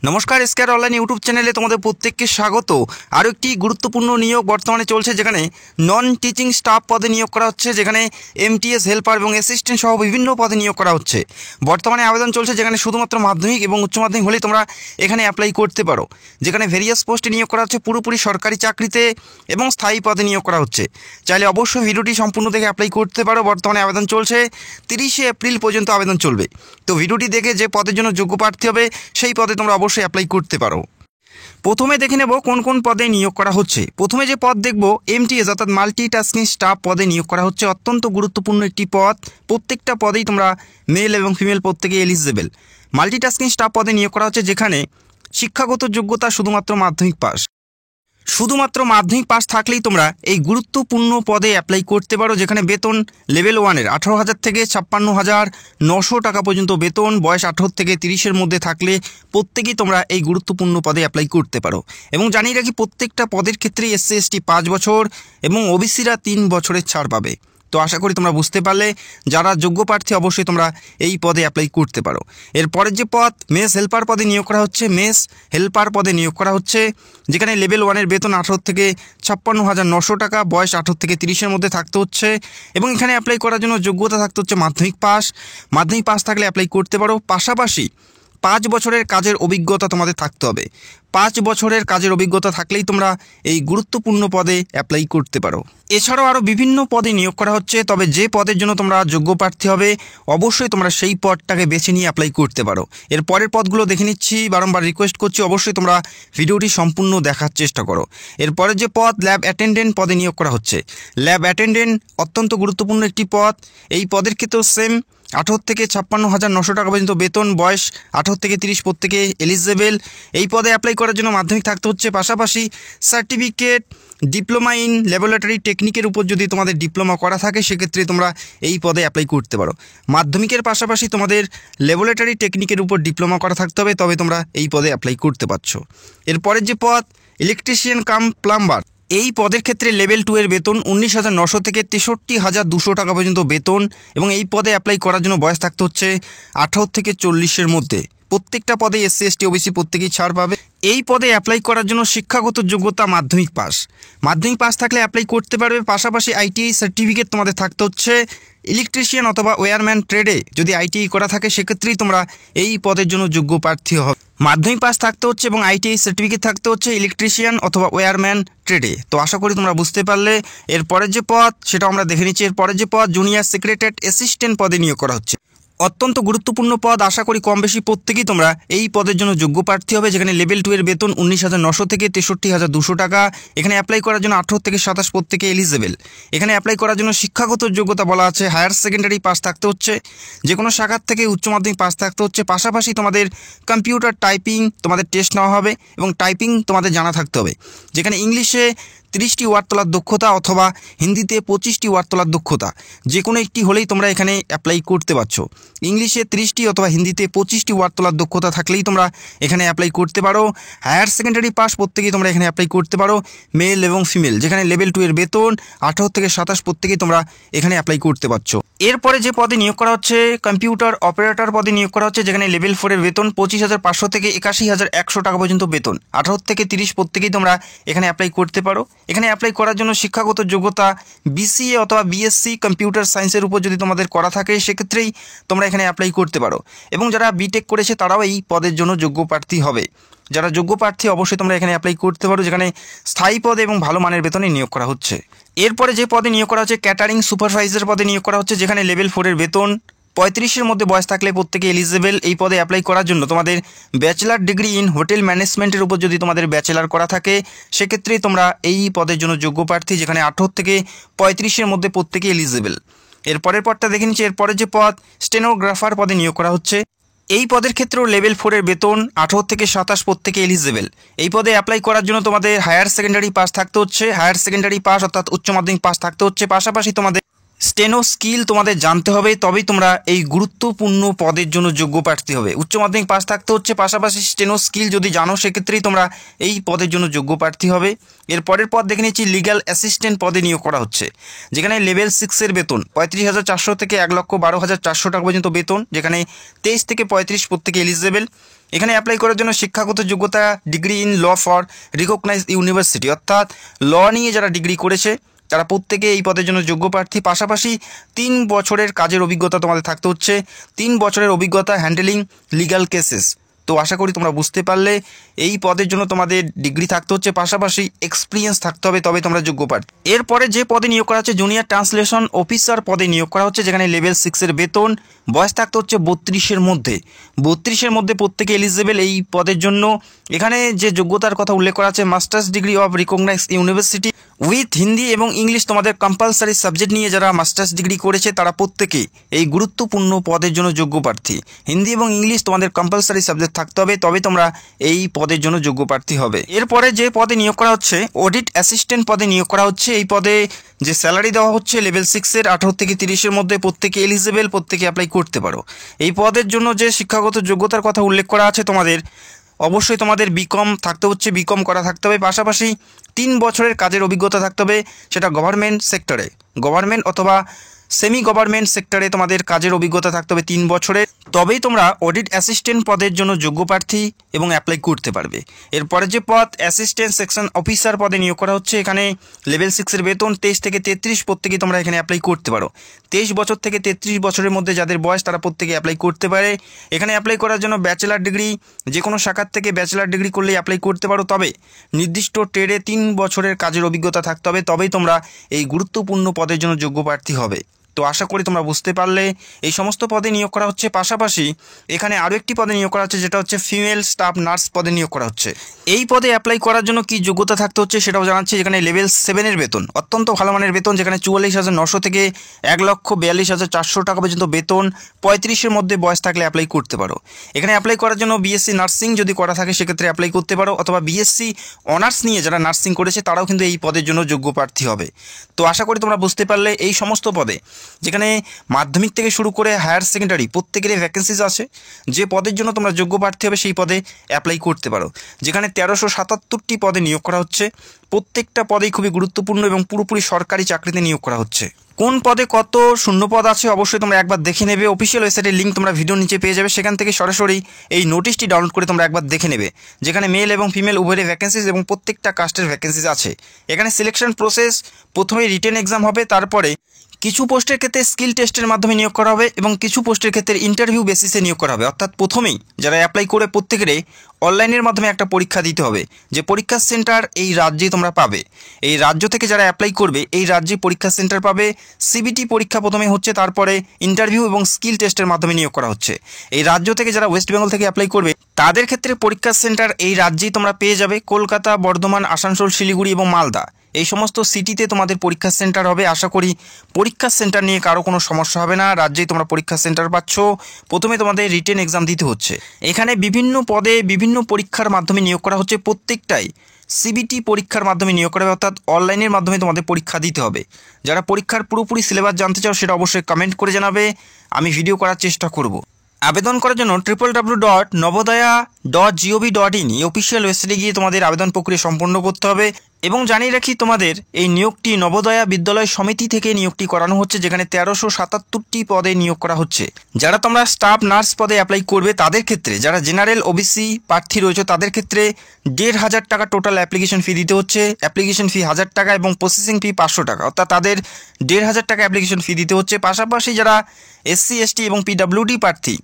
নমস্কার, square online YouTube চ্যানেলে তোমাদের প্রত্যেককে স্বাগত। আরও একটি গুরুত্বপূর্ণ নিয়োগ বর্তমানে চলছে, যেখানে নন টিচিং স্টাফ পদে নিয়োগ করা হচ্ছে, যেখানে এমটিএস হেল্পার এবং অ্যাসিস্ট্যান্ট সহ বিভিন্ন পদে নিয়োগ করা হচ্ছে। বর্তমানে আবেদন চলছে, যেখানে শুধুমাত্র মাধ্যমিক এবং উচ্চ মাধ্যমিক হলেই তোমরা এখানে অ্যাপ্লাই করতে পারো। যেখানে ভেরিয়াস পোস্টে নিয়োগ করা হচ্ছে, পুরোপুরি সরকারি চাকরিতে এবং স্থায়ী পদে নিয়োগ করা হচ্ছে। চাইলে অবশ্যই ভিডিওটি সম্পূর্ণ দেখে অ্যাপ্লাই করতে পারো। বর্তমানে আবেদন চলছে, 30শে এপ্রিল পর্যন্ত আবেদন চলবে। তো ভিডিওটি দেখে যে পদের জন্য যোগ্য প্রার্থী হবে সেই পদে তোমরা অবশ্যই অ্যাপ্লাই করতে পারো। প্রথমে দেখে নেব কোন কোন পদে নিয়োগ করা হচ্ছে। প্রথমে যে পদ দেখব, এমটিএস অর্থাৎ মাল্টিটাস্কিং স্টাফ পদে নিয়োগ করা হচ্ছে। অত্যন্ত গুরুত্বপূর্ণ একটি পদ। প্রত্যেকটা পদেই তোমরা মেল এবং ফিমেল প্রত্যেকে এলিজিবল। মাল্টিটাস্কিং স্টাফ পদে নিয়োগ করা হচ্ছে, যেখানে শিক্ষাগত যোগ্যতা শুধুমাত্র মাধ্যমিক পাস। শুধুমাত্র মাধ্যমিক পাস থাকলেই তোমরা এই গুরুত্বপূর্ণ পদে অ্যাপ্লাই করতে পারো। যেখানে বেতন লেভেল 1-এর 18,000 থেকে 56,900 টাকা পর্যন্ত বেতন। বয়স 18 থেকে 30-এর মধ্যে থাকলে প্রত্যেকেই তোমরা এই গুরুত্বপূর্ণ পদে অ্যাপ্লাই করতে পারো। এবং জানিয়ে রাখি, প্রত্যেকটা পদের ক্ষেত্রে এসসি এসটি 5 বছর এবং ওবিসিরা 3 বছরের ছাড় পাবে। তো আশা করি তোমরা বুঝতে পারলে, যারা যোগ্য প্রার্থী অবশ্যই তোমরা এই পদে অ্যাপ্লাই করতে পারো। এরপরের যে পদ, মেস হেল্পার পদে নিয়োগ করা হচ্ছে। মেস হেল্পার পদে নিয়োগ করা হচ্ছে, যেখানে লেভেল 1-এর বেতন 18 থেকে 56,900 টাকা। বয়স 18 থেকে 30-এর মধ্যে থাকতে হচ্ছে। এবং এখানে অ্যাপ্লাই করার জন্য যোগ্যতা থাকতে হচ্ছে মাধ্যমিক পাস। মাধ্যমিক পাস থাকলে অ্যাপ্লাই করতে পারো। পাশাপাশি 5 বছরের কাজের অভিজ্ঞতা তোমাদের থাকতে হবে। 5 বছরের কাজের অভিজ্ঞতা থাকলেই তোমরা এই গুরুত্বপূর্ণ পদে অ্যাপ্লাই করতে পারো। এছাড়াও আরও বিভিন্ন পদে নিয়োগ করা হচ্ছে, তবে যে পদের জন্য তোমরা যোগ্য প্রার্থী হবে অবশ্যই তোমরা সেই পদটাকে বেছে নিয়ে অ্যাপ্লাই করতে পারো। এর পরের পদগুলো দেখে নিচ্ছি। বারংবার রিকোয়েস্ট করছি, অবশ্যই তোমরা ভিডিওটি সম্পূর্ণ দেখার চেষ্টা করো। এরপরের যে পদ, ল্যাব অ্যাটেন্ডেন্ট পদে নিয়োগ করা হচ্ছে। ল্যাব অ্যাটেন্ডেন্ট অত্যন্ত গুরুত্বপূর্ণ একটি পদ। এই পদের ক্ষেত্রেও সেম 18 থেকে 56,900 টাকা পর্যন্ত বেতন। বয়স 18 থেকে 30 প্রত্যেকে এলিজেবল। এই পদে অ্যাপ্লাই করার জন্য মাধ্যমিক থাকতে হচ্ছে। পাশাপাশি সার্টিফিকেট, ডিপ্লোমা ইন ল্যাবরেটরি টেকনিকের উপর যদি তোমাদের ডিপ্লোমা করা থাকে, সেক্ষেত্রে তোমরা এই পদে অ্যাপ্লাই করতে পারো। মাধ্যমিকের পাশাপাশি তোমাদের ল্যাবরেটরি টেকনিকের উপর ডিপ্লোমা করা থাকতে হবে, তবে তোমরা এই পদে অ্যাপ্লাই করতে পারছো। এরপরের যে পদ, ইলেকট্রিশিয়ান কাম প্লাম্বার। এই পদের ক্ষেত্রে লেভেল 2-এর বেতন 19,900 থেকে 63,200 টাকা পর্যন্ত বেতন। এবং এই পদে অ্যাপ্লাই করার জন্য বয়স থাকতে হচ্ছে 18 থেকে 40-এর মধ্যে। প্রত্যেকটা পদে এসসি এসটি ওবিসি প্রত্যেকেই ছাড় পাবে। এই পদে অ্যাপ্লাই করার জন্য শিক্ষাগত যোগ্যতা মাধ্যমিক পাস। মাধ্যমিক পাস থাকলে অ্যাপ্লাই করতে পারবে। পাশাপাশি আইটিআই সার্টিফিকেট তোমাদের থাকতে হচ্ছে। ইলেকট্রিশিয়ান অথবা ওয়্যারম্যান ট্রেডে যদি আইটিআই করা থাকে, সেক্ষেত্রেই তোমরা এই পদের জন্য যোগ্য প্রার্থী হবে। মাধ্যমিক পাস থাকতে হচ্ছে এবং আইটিআই সার্টিফিকেট থাকতে হচ্ছে ইলেকট্রিশিয়ান অথবা ওয়্যারম্যান ট্রেডে। তো আশা করি তোমরা বুঝতে পারলে। এরপরের যে পদ সেটা আমরা দেখে নিচ্ছি। এরপরের যে পদ, জুনিয়র সেক্রেটারিয়েট অ্যাসিস্ট্যান্ট পদে নিয়োগ করা হচ্ছে। অত্যন্ত গুরুত্বপূর্ণ পদ। আশা করি কম বেশি প্রত্যেকেই তোমরা এই পদের জন্য যোগ্য প্রার্থী হবে। যেখানে লেভেল 2-এর বেতন 19,900 থেকে 63,200 টাকা। এখানে অ্যাপ্লাই করার জন্য 18 থেকে 27 প্রত্যেকে এলিজেবল। এখানে অ্যাপ্লাই করার জন্য শিক্ষাগত যোগ্যতা বলা আছে হায়ার সেকেন্ডারি পাস থাকতে হচ্ছে। যে কোনো শাখার থেকে উচ্চ মাধ্যমিক পাস থাকতে হচ্ছে। পাশাপাশি তোমাদের কম্পিউটার টাইপিং তোমাদের টেস্ট নেওয়া হবে এবং টাইপিং তোমাদের জানা থাকতে হবে। যেখানে ইংলিশে 30টি ওয়ার্ড তোলার দক্ষতা অথবা হিন্দিতে 25টি ওয়ার্ড তোলার দক্ষতা, যে কোনো একটি হলেই তোমরা এখানে অ্যাপ্লাই করতে পারছো। ইংলিশে 30টি অথবা হিন্দিতে 25টি ওয়ার্ড তোলার দক্ষতা থাকলেই তোমরা এখানে অ্যাপ্লাই করতে পারো। হায়ার সেকেন্ডারি পাস প্রত্যেকেই তোমরা এখানে অ্যাপ্লাই করতে পারো, মেল এবং ফিমেল। যেখানে লেভেল 2-এর বেতন 18 থেকে 27 প্রত্যেকেই তোমরা এখানে অ্যাপ্লাই করতে পারছো। এরপরে যে পদে নিয়োগ করা হচ্ছে, কম্পিউটার অপারেটর পদে নিয়োগ করা হচ্ছে। যেখানে লেভেল 4-এর বেতন 25,500 থেকে 81,100 টাকা পর্যন্ত বেতন। 18 থেকে 30 প্রত্যেকেই তোমরা এখানে অ্যাপ্লাই করতে পারো। এখানে অ্যাপ্লাই করার জন্য শিক্ষাগত যোগ্যতা বিসিএ অথবা বিএসসি কম্পিউটার সায়েন্সের উপর যদি তোমাদের করা থাকে, সেক্ষেত্রেই তোমরা এখানে অ্যাপ্লাই করতে পারো। এবং যারা বিটেক করেছে তারাও এই পদের জন্য যোগ্য প্রার্থী হবে। যারা যোগ্য প্রার্থী অবশ্যই তোমরা এখানে অ্যাপ্লাই করতে পারো। যেখানে স্থায়ী পদে এবং ভালো মানের বেতনে নিয়োগ করা হচ্ছে। এরপরে যে পদে নিয়োগ করা হচ্ছে, ক্যাটারিং সুপারভাইজার পদে নিয়োগ করা হচ্ছে। যেখানে লেভেল 4-এর বেতন 35-এর মধ্যে বয়স থাকলে প্রত্যেকে এলিজেবল। এই পদে অ্যাপ্লাই করার জন্য তোমাদের ব্যাচেলার ডিগ্রি ইন হোটেল ম্যানেজমেন্টের উপর যদি তোমাদের ব্যাচেলার করা থাকে, সেক্ষেত্রেই তোমরা এই পদের জন্য যোগ্য প্রার্থী। যেখানে 18 থেকে 35-এর মধ্যে প্রত্যেকে এলিজেবল। এরপরের পদটা দেখে নিচ্ছি। এরপরের যে পদ, স্টেনোগ্রাফার পদে নিয়োগ করা হচ্ছে। এই পদের ক্ষেত্রেও লেভেল 4-এর বেতন 18 থেকে 27 প্রত্যেকে এলিজেবল। এই পদে অ্যাপ্লাই করার জন্য তোমাদের হায়ার সেকেন্ডারি পাস থাকতে হচ্ছে। হায়ার সেকেন্ডারি পাস অর্থাৎ উচ্চ মাধ্যমিক পাস থাকতে হচ্ছে। পাশাপাশি তোমাদের স্টেনো স্কিল তোমাদের জানতে হবে, তবেই তোমরা এই গুরুত্বপূর্ণ পদের জন্য যোগ্য প্রার্থী হবে। উচ্চ মাধ্যমিক পাস থাকতে হচ্ছে। পাশাপাশি স্টেনো স্কিল যদি জানো, সেক্ষেত্রেই তোমরা এই পদের জন্য যোগ্য প্রার্থী হবে। এর পরের পদ দেখে নিচ্ছি, লিগ্যাল অ্যাসিস্ট্যান্ট পদে নিয়োগ করা হচ্ছে। যেখানে লেভেল 6-এর বেতন 35,400 থেকে 1,12,400 টাকা পর্যন্ত বেতন। যেখানে 23 থেকে 35 প্রত্যেকে এলিজেবল। এখানে অ্যাপ্লাই করার জন্য শিক্ষাগত যোগ্যতা degree in law for recognised university, অর্থাৎ ল নিয়ে যারা ডিগ্রি করেছে তারা প্রত্যেকে এই পদের জন্য যোগ্য প্রার্থী। পাশাপাশি 3 বছরের কাজের অভিজ্ঞতা তোমাদের থাকতে হচ্ছে, 3 বছরের অভিজ্ঞতা হ্যান্ডেলিং লিগ্যাল কেসেস। তো আশা করি তোমরা বুঝতে পারলে এই পদের জন্য তোমাদের ডিগ্রি থাকতে হচ্ছে, পাশাপাশি এক্সপিরিয়েন্স থাকতে হবে, তবে তোমরা যোগ্য প্রার্থী। এরপরে যে পদে নিয়োগ করা হচ্ছে জুনিয়র ট্রান্সলেশন অফিসার পদে নিয়োগ করা হচ্ছে, যেখানে লেভেল 6-এর বেতন, বয়স থাকতে হচ্ছে 32-এর মধ্যে। 32-এর মধ্যে প্রত্যেকে এলিজিবল এই পদের জন্য। এখানে যে যোগ্যতার কথা উল্লেখ করা আছে, masters degree of recognised university with Hindi এবং ইংলিশ, তোমাদের কম্পালসারি সাবজেক্ট নিয়ে যারা মাস্টার্স ডিগ্রি করেছে তারা প্রত্যেকে এই গুরুত্বপূর্ণ পদের জন্য যোগ্য প্রার্থী। হিন্দি এবং ইংলিশ তোমাদের কম্পালসারি সাবজেক্ট থাকতে হবে, তবে তোমরা এই পদের জন্য যোগ্য প্রার্থী হবে। এরপরে যে পদে নিয়োগ করা হচ্ছে অডিট অ্যাসিস্ট্যান্ট পদে নিয়োগ করা হচ্ছে। এই পদে যে স্যালারি দেওয়া হচ্ছে লেভেল 6-এর 18 থেকে 30-এর মধ্যে, প্রত্যেকে এলিজিবল, প্রত্যেকে অ্যাপ্লাই করতে পারো। এই পদের জন্য যে শিক্ষাগত যোগ্যতার কথা উল্লেখ করা আছে, তোমাদের অবশ্যই তোমাদের বিকম থাকতে হচ্ছে, বিকম করা থাকতে হবে, পাশাপাশি 3 বছরের কাজের অভিজ্ঞতা থাকতে হবে, সেটা গভর্নমেন্ট সেক্টরে, গভর্নমেন্ট অথবা সেমি গভর্নমেন্ট সেক্টরে তোমাদের কাজের অভিজ্ঞতা থাকতে হবে 3 বছরের, তবেই তোমরা অডিট অ্যাসিস্ট্যান্ট পদের জন্য যোগ্য প্রার্থী এবং অ্যাপ্লাই করতে পারবে। এরপরে যে পদ অ্যাসিস্ট্যান্ট সেকশন অফিসার পদে নিয়োগ করা হচ্ছে, এখানে লেভেল 6-এর বেতন 23 থেকে 33, প্রত্যেকে তোমরা এখানে অ্যাপ্লাই করতে পারো। 23 বছর থেকে 33 বছরের মধ্যে যাদের বয়স তারা প্রত্যেকে অ্যাপ্লাই করতে পারে। এখানে অ্যাপ্লাই করার জন্য ব্যাচেলার ডিগ্রি, যে কোনো শাখার থেকে ব্যাচেলার ডিগ্রি করলেই অ্যাপ্লাই করতে পারো, তবে নির্দিষ্ট ট্রেডে 3 বছরের কাজের অভিজ্ঞতা থাকতে হবে, তবেই তোমরা এই গুরুত্বপূর্ণ পদের জন্য যোগ্য প্রার্থী হবে। তো আশা করি তোমরা বুঝতে পারলে এই সমস্ত পদে নিয়োগ করা হচ্ছে। পাশাপাশি এখানে আরও একটি পদে নিয়োগ করা হচ্ছে, যেটা হচ্ছে ফিমেল স্টাফ নার্স পদে নিয়োগ করা হচ্ছে। এই পদে অ্যাপ্লাই করার জন্য কি যোগ্যতা থাকতে হচ্ছে সেটাও জানাচ্ছি। যেখানে লেভেল 7-এর বেতন, অত্যন্ত ভালো মানের বেতন, যেখানে 44,900 থেকে 1,42,400 টাকা পর্যন্ত বেতন, 35-এর মধ্যে বয়স থাকলে অ্যাপ্লাই করতে পারো। এখানে অ্যাপ্লাই করার জন্য বিএসসি নার্সিং যদি করা থাকে সেক্ষেত্রে অ্যাপ্লাই করতে পারো, অথবা বিএসসি অনার্স নিয়ে যারা নার্সিং করেছে তারাও কিন্তু এই পদের জন্য যোগ্য প্রার্থী হবে। তো আশা করি তোমরা বুঝতে পারলে এই সমস্ত পদে, যেখানে মাধ্যমিক থেকে শুরু করে হায়ার সেকেন্ডারি প্রত্যেকেরই ভ্যাকেন্সিজ আছে, যে পদের জন্য তোমরা যোগ্য প্রার্থী হবে সেই পদে অ্যাপ্লাই করতে পারো। যেখানে 1377টি পদে নিয়োগ করা হচ্ছে, প্রত্যেকটা পদেই খুবই গুরুত্বপূর্ণ এবং পুরোপুরি সরকারি চাকরিতে নিয়োগ করা হচ্ছে। কোন পদে কত শূন্য পদ আছে অবশ্যই তোমরা একবার দেখে নেবে। অফিসিয়াল ওয়েবসাইটের লিঙ্ক তোমরা ভিডিওর নিচে পেয়ে যাবে, সেখান থেকে সরাসরি এই নোটিশটি ডাউনলোড করে তোমরা একবার দেখে নেবে। যেখানে মেল এবং ফিমেল উভয়ের ভ্যাকেন্সিজ এবং প্রত্যেকটা কাস্টের ভ্যাকেন্সিজ আছে। এখানে সিলেকশন প্রসেস, প্রথমে রিটেন এক্সাম হবে, তারপরে কিছু পোস্টের ক্ষেত্রে স্কিল টেস্টের মাধ্যমে নিয়োগ করা হবে এবং কিছু পোস্টের ক্ষেত্রে ইন্টারভিউ বেসিসে নিয়োগ করা হবে। অর্থাৎ প্রথমেই যারা অ্যাপ্লাই করে প্রত্যেকেরই অনলাইনের মাধ্যমে একটা পরীক্ষা দিতে হবে, যে পরীক্ষার সেন্টার এই রাজ্যেই তোমরা পাবে। এই রাজ্য থেকে যারা অ্যাপ্লাই করবে এই রাজ্যে পরীক্ষা সেন্টার পাবে। সিবিটি পরীক্ষা প্রথমে হচ্ছে, তারপরে ইন্টারভিউ এবং স্কিল টেস্টের মাধ্যমে নিয়োগ করা হচ্ছে। এই রাজ্য থেকে যারা ওয়েস্ট বেঙ্গল থেকে অ্যাপ্লাই করবে তাদের ক্ষেত্রে পরীক্ষার সেন্টার এই রাজ্যেই তোমরা পেয়ে যাবে। কলকাতা, বর্ধমান, আসানসোল, শিলিগুড়ি এবং মালদা, এই সমস্ত সিটিতে তোমাদের পরীক্ষা সেন্টার হবে। আশা করি পরীক্ষার সেন্টার নিয়ে কারো কোনো সমস্যা হবে না, রাজ্যেই তোমরা পরীক্ষা সেন্টার পাচ্ছ। প্রথমে তোমাদের রিটেন এক্সাম দিতে হচ্ছে। এখানে বিভিন্ন পদে বিভিন্ন পরীক্ষার মাধ্যমে নিয়োগ করা হচ্ছে, প্রত্যেকটাই সিবিটি পরীক্ষার মাধ্যমে নিয়োগ করা হবে, অর্থাৎ অনলাইনের মাধ্যমে তোমাদের পরীক্ষা দিতে হবে। যারা পরীক্ষার পুরোপুরি সিলেবাস জানতে চাও সেটা অবশ্যই কমেন্ট করে জানাবে, আমি ভিডিও করার চেষ্টা করব। আবেদন করার জন্য www.navodaya.gov.in এই অফিসিয়াল ওয়েবসাইটে গিয়ে তোমাদের আবেদন প্রক্রিয়া সম্পন্ন করতে হবে। এবং জানিয়ে রাখি তোমাদের এই নিয়োগটি নবোদয়া বিদ্যালয় সমিতি থেকে নিয়োগটি করানো হচ্ছে, যেখানে 1377টি পদে নিয়োগ করা হচ্ছে। যারা তোমরা স্টাফ নার্স পদে অ্যাপ্লাই করবে তাদের ক্ষেত্রে, যারা জেনারেল ওবিসি প্রার্থী রয়েছে তাদের ক্ষেত্রে 1,500 টাকা টোটাল অ্যাপ্লিকেশন ফি দিতে হচ্ছে। অ্যাপ্লিকেশন ফি 1000 টাকা এবং প্রসেসিং ফি 500 টাকা, অর্থাৎ তাদের 1,500 টাকা অ্যাপ্লিকেশন ফি দিতে হচ্ছে। পাশাপাশি যারা এসসি, এসটি এবং পিডব্লিউডি প্রার্থী,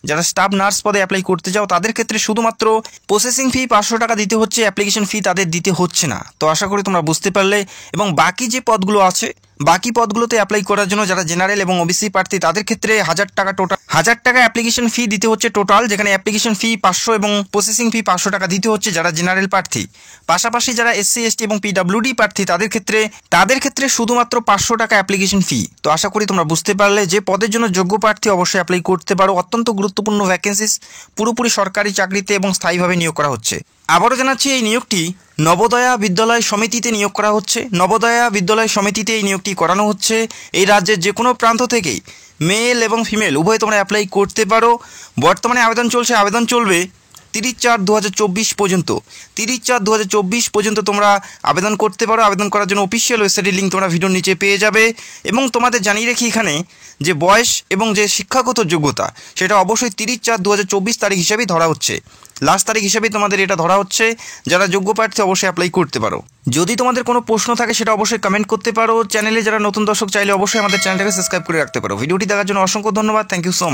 যারা স্টাফ নার্স পদে অ্যাপ্লাই করতে চাও তাদের ক্ষেত্রে শুধুমাত্র প্রসেসিং ফি 500 টাকা দিতে হচ্ছে, অ্যাপ্লিকেশন ফি তাদের দিতে হচ্ছে না। তো আশা করি তোমরা বুঝতে পারলে। এবং বাকি যে পদগুলো আছে, বাকি পদগুলোতে অ্যাপ্লাই করার জন্য যারা জেনারেল এবং ওবিসি প্রার্থী তাদের ক্ষেত্রে 1000 টাকা টোটাল 1000 টাকা অ্যাপ্লিকেশন ফি দিতে হচ্ছে টোটাল, যেখানে অ্যাপ্লিকেশন ফি 500 এবং প্রসেসিং ফি 500 টাকা দিতে হচ্ছে যারা জেনারেল প্রার্থী। পাশাপাশি যারা এসসি, এসটি এবং পিডব্লিউডি প্রার্থী তাদের ক্ষেত্রে শুধুমাত্র 500 টাকা অ্যাপ্লিকেশন ফি। তো আশা করি তোমরা বুঝতে পারলে যে পদের জন্য যোগ্য প্রার্থী অবশ্যই অ্যাপ্লাই করতে পারো। অত্যন্ত গুরুত্বপূর্ণ ভ্যাকেন্সিস, পুরোপুরি সরকারি চাকরিতে এবং স্থায়ীভাবে নিয়োগ করা হচ্ছে। আবারও জানাচ্ছি এই নিয়োগটি নবোদয়া বিদ্যালয় সমিতিতে নিয়োগ করা হচ্ছে। নবোদয়া বিদ্যালয় সমিতিতে এই নিয়োগটি করানো হচ্ছে। এই রাজ্যের যে কোনো প্রান্ত থেকেই মেল এবং ফিমেল উভয় তোমরা অ্যাপ্লাই করতে পারো। বর্তমানে আবেদন চলছে, আবেদন চলবে 30/4/2024 পর্যন্ত 30/4/2024 পর্যন্ত তোমরা আবেদন করতে পারো। আবেদন করার জন্য অফিসিয়াল ওয়েবসাইটের লিঙ্ক তোমরা ভিডিওর নিচে পেয়ে যাবে। এবং তোমাদের জানিয়ে রাখি এখানে যে বয়স এবং যে শিক্ষাগত যোগ্যতা সেটা অবশ্যই 30/4/2024 তারিখ হিসাবেই ধরা হচ্ছে, লাস্ট তারিখ হিসেবেই তোমাদের এটা ধরা হচ্ছে। যারা যোগ্য প্রার্থী অবশ্যই অ্যাপ্লাই করতে পারো। যদি তোমাদের কোনো প্রশ্ন থাকে সেটা অবশ্যই কমেন্ট করতে পারো। চ্যানেলে যারা নতুন দর্শক চাইলে অবশ্যই আমাদের চ্যানেলটাকে সাবস্ক্রাইব করে রাখতে পারো। ভিডিওটি দেখার জন্য অসংখ্য ধন্যবাদ। Thank you so much.